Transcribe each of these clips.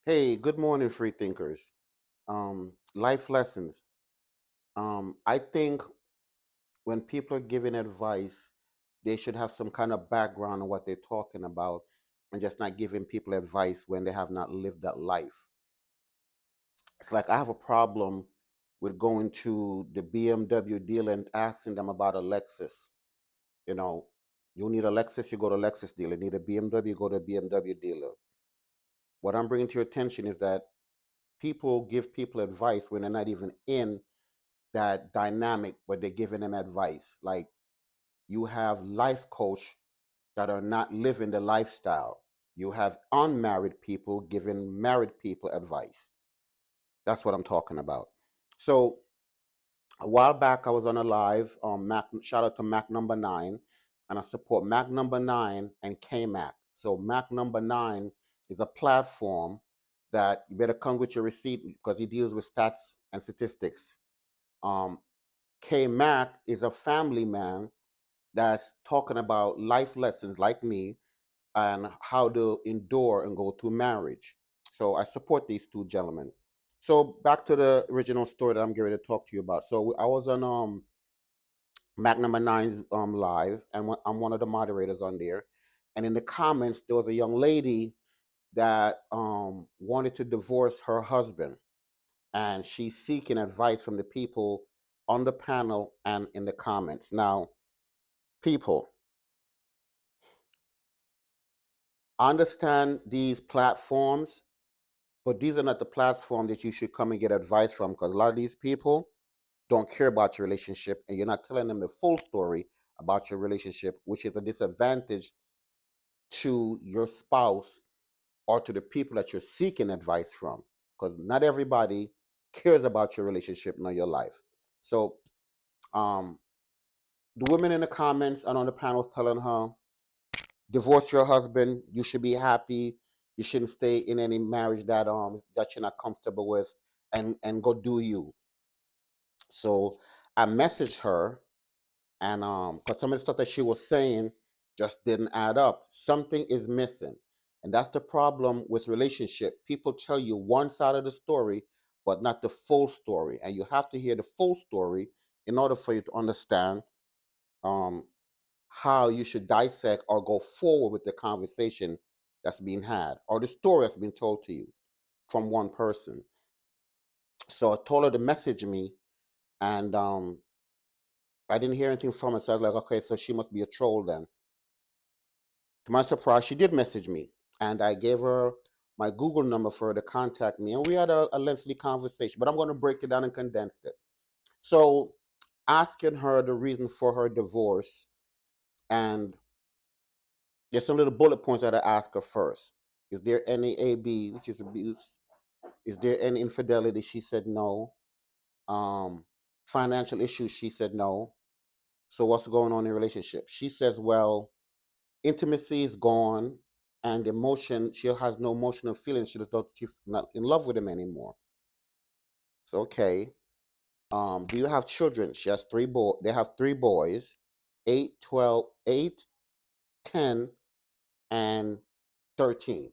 Hey, good morning, free thinkers. Life lessons. I think when people are giving advice, they should have some kind of background on what they're talking about and just not giving people advice when they have not lived that life. It's like I have a problem with going to the BMW dealer and asking them about a Lexus. You know, you need a Lexus, you go to a Lexus dealer. You need a BMW, you go to a BMW dealer. What I'm bringing to your attention is that people give people advice when they're not even in that dynamic where they're giving them advice. Like you have life coach that are not living the lifestyle. You have unmarried people giving married people advice. That's what I'm talking about. So a while back, I was on a live. Mac, shout out to Mac Number Nine, and I support Mac Number Nine and K Mac. So Mac Number Nine is a platform that you better come with your receipt because he deals with stats and statistics. Um, K Mac is a family man that's talking about life lessons like me and how to endure and go through marriage. So I support these two gentlemen. So back to the original story that I'm getting to talk to you about. So I was on Mac Number Nine's live, and I'm one of the moderators on there. And in the comments, there was a young lady that wanted to divorce her husband, and she's seeking advice from the people on the panel and in the comments. Now, people, understand these platforms, but these are not the platform that you should come and get advice from because a lot of these people don't care about your relationship and you're not telling them the full story about your relationship, which is a disadvantage to your spouse or to the people that you're seeking advice from because not everybody cares about your relationship nor your life. So, um, the women in the comments and on the panels telling her, divorce your husband. You should be happy. You shouldn't stay in any marriage that you're not comfortable with, and go do you. So I messaged her, and because some of the stuff that she was saying just didn't add up. Something is missing, and that's the problem with relationship. People tell you one side of the story, but not the full story, and you have to hear the full story in order for you to understand um, how you should dissect or go forward with the conversation that's being had or the story that's been told to you from one person. So I told her to message me, and I didn't hear anything from her. So I was like, okay, so she must be a troll then. To my surprise, she did message me, and I gave her my Google number for her to contact me, and we had a lengthy conversation. But I'm going to break it down and condense it. So, asking her the reason for her divorce, and there's some little bullet points that I ask her first. Is there any AB, which is abuse? Is there any infidelity? She said no. Um, Financial issues? She said no. So what's going on in your relationship? She says, well, intimacy is gone, and emotion. She has no emotional feelings. She's not in love with him anymore. So okay. Do you have children? She has three boys. They have three boys, 8, 12, 8, 10, and 13.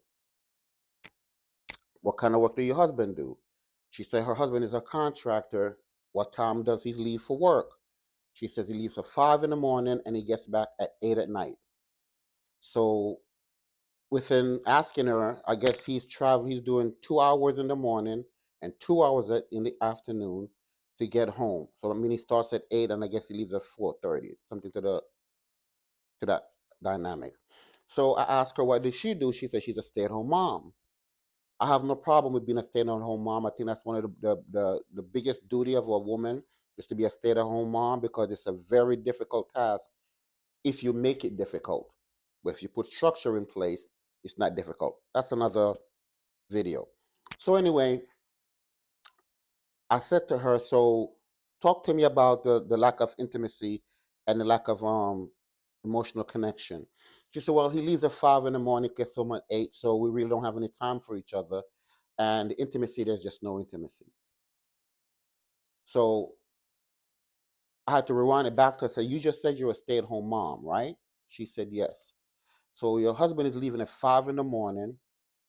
What kind of work do your husband do? She said her husband is a contractor. What time does he leave for work? She says he leaves at 5 in the morning and he gets back at 8 at night. So within asking her, I guess he's traveling, he's doing 2 hours in the morning and 2 hours in the afternoon to get home. So I mean he starts at 8 and I guess he leaves at 4:30, something to that dynamic. So I asked her what does she do? She said she's a stay-at-home mom. I have no problem with being a stay-at-home mom. I think that's one of the biggest duty of a woman is to be a stay-at-home mom because it's a very difficult task if you make it difficult. But if you put structure in place, it's not difficult. That's another video. So anyway, I said to her, so talk to me about the lack of intimacy and the lack of emotional connection. She said, well, he leaves at 5 in the morning, gets home at 8, so we really don't have any time for each other. And the intimacy, there's just no intimacy. So I had to rewind it back to her and say, you just said you're a stay-at-home mom, right? She said, yes. So your husband is leaving at 5 in the morning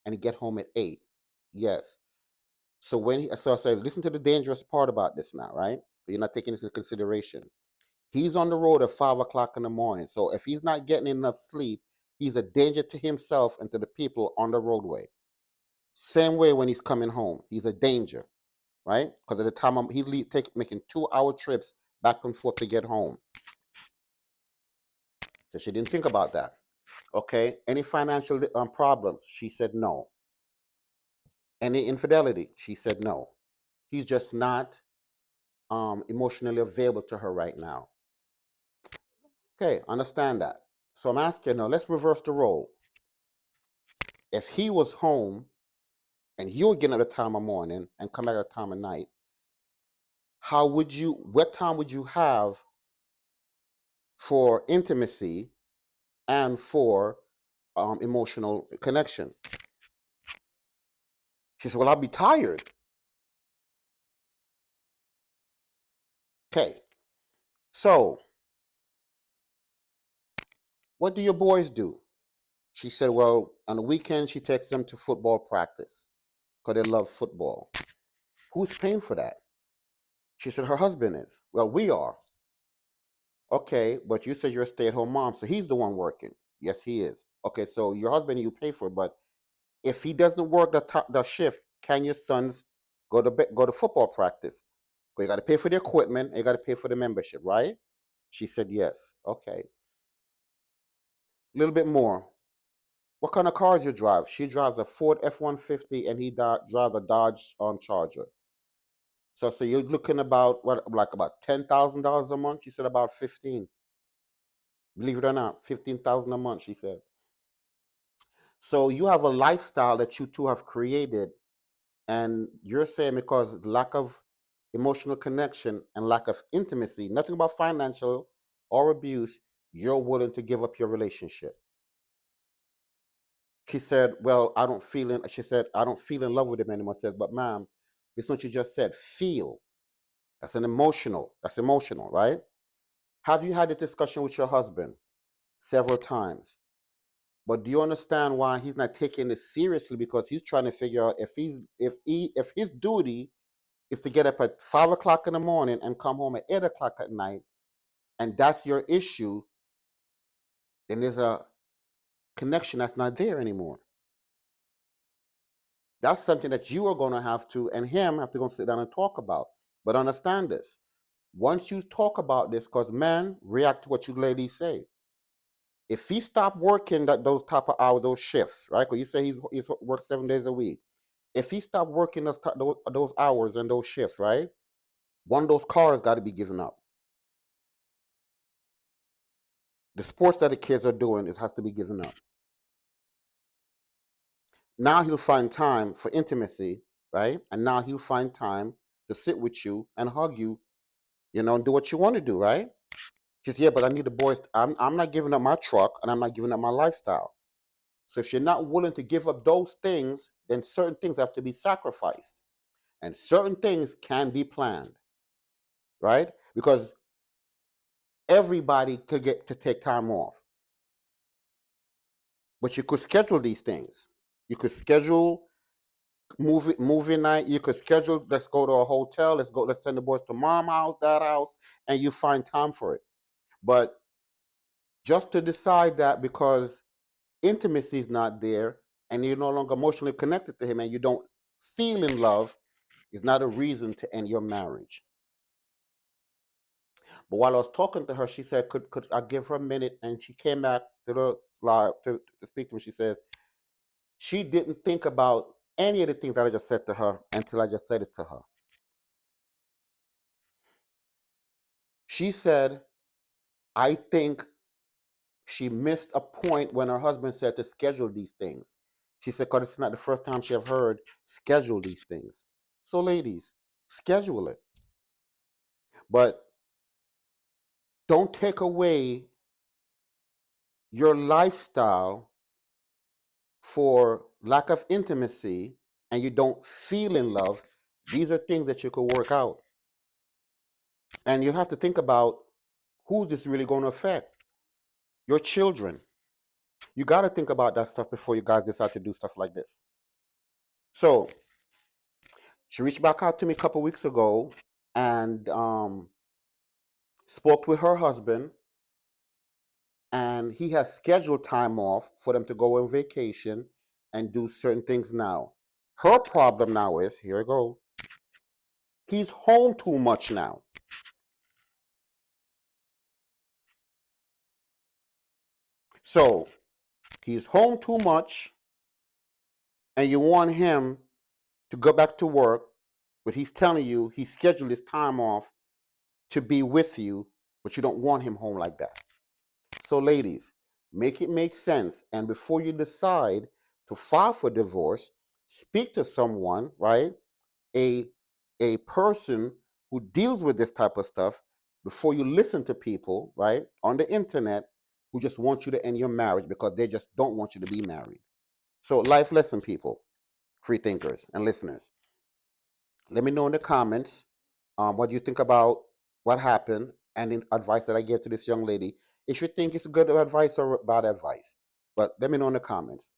and he get home at 8. Yes. So so I said, listen to the dangerous part about this now, right? You're not taking this into consideration. He's on the road at 5 o'clock in the morning. So if he's not getting enough sleep, he's a danger to himself and to the people on the roadway. Same way when he's coming home, he's a danger, right? Because at the time making 2 hour trips back and forth to get home. So she didn't think about that. Okay. Any financial problems? She said no. Any infidelity? She said no. He's just not emotionally available to her right now. Okay, understand that. So I'm asking now, let's reverse the role. If he was home and you were getting at a time of morning and come at a time of night, what time would you have for intimacy and for emotional connection? She said, well, I'll be tired. Okay, so what do your boys do? She said, well, on the weekend, she takes them to football practice because they love football. Who's paying for that? She said, her husband is. Well, we are. Okay, but you said you're a stay-at-home mom, so he's the one working. Yes, he is. Okay, so your husband you pay for, but if he doesn't work the shift, can your sons go to football practice? You got to pay for the equipment, and you got to pay for the membership, right? She said yes. Okay, a little bit more. What kind of cars you drive? She drives a Ford F-150, and he drives a Dodge Charger. So you're looking about what, like about $10,000 a month? She said about 15. Believe it or not, 15,000 a month. She said. So you have a lifestyle that you two have created, and you're saying because lack of emotional connection and lack of intimacy, nothing about financial or abuse, you're willing to give up your relationship. She said, well, she said, I don't feel in love with him anymore. I said, but ma'am, this is what you just said. Feel. That's emotional, right? Have you had a discussion with your husband several times? But do you understand why he's not taking this seriously? Because he's trying to figure out if his duty is to get up at 5 o'clock in the morning and come home at 8 o'clock at night, and that's your issue, then there's a connection that's not there anymore. That's something that you are going to have to, and him have to go sit down and talk about. But understand this. Once you talk about this, because men react to what you ladies say. If he stopped working those type of hours, those shifts, right? Because you say he's worked 7 days a week. If he stopped working those hours and those shifts, right? One of those cars got to be given up. The sports that the kids are doing has to be given up. Now he'll find time for intimacy, right? And now he'll find time to sit with you and hug you, and do what you want to do, right? Just yeah, but I need the boys. I'm not giving up my truck and I'm not giving up my lifestyle. So if you're not willing to give up those things, then certain things have to be sacrificed. And certain things can be planned, right? Because everybody could get to take time off. But you could schedule these things. You could schedule movie night. You could schedule, let's go to a hotel, let's send the boys to mom house, dad house, and you find time for it. But just to decide that because intimacy is not there and you're no longer emotionally connected to him and you don't feel in love is not a reason to end your marriage. But while I was talking to her, she said, could I give her a minute? And she came back to the live to speak to me. She says she didn't think about any of the things that I just said to her until I just said it to her. She said, I think she missed a point when her husband said to schedule these things. She said, because it's not the first time she have heard schedule these things. So ladies, schedule it. But don't take away your lifestyle for lack of intimacy and you don't feel in love. These are things that you could work out. And you have to think about who's this really going to affect? Your children. You got to think about that stuff before you guys decide to do stuff like this. So She reached back out to me a couple weeks ago and spoke with her husband, and he has scheduled time off for them to go on vacation and do certain things now. Her problem now is, here I go, he's home too much now. So he's home too much, and you want him to go back to work, but he's telling you he scheduled his time off to be with you, but you don't want him home like that. So, ladies, make it make sense. And before you decide to file for divorce, speak to someone, right? A a person who deals with this type of stuff before you listen to people, right, on the internet who just want you to end your marriage because they just don't want you to be married. So, life lesson, people, free thinkers and listeners. Let me know in the comments what you think about what happened and the advice that I gave to this young lady. If you think it's good advice or bad advice, but let me know in the comments.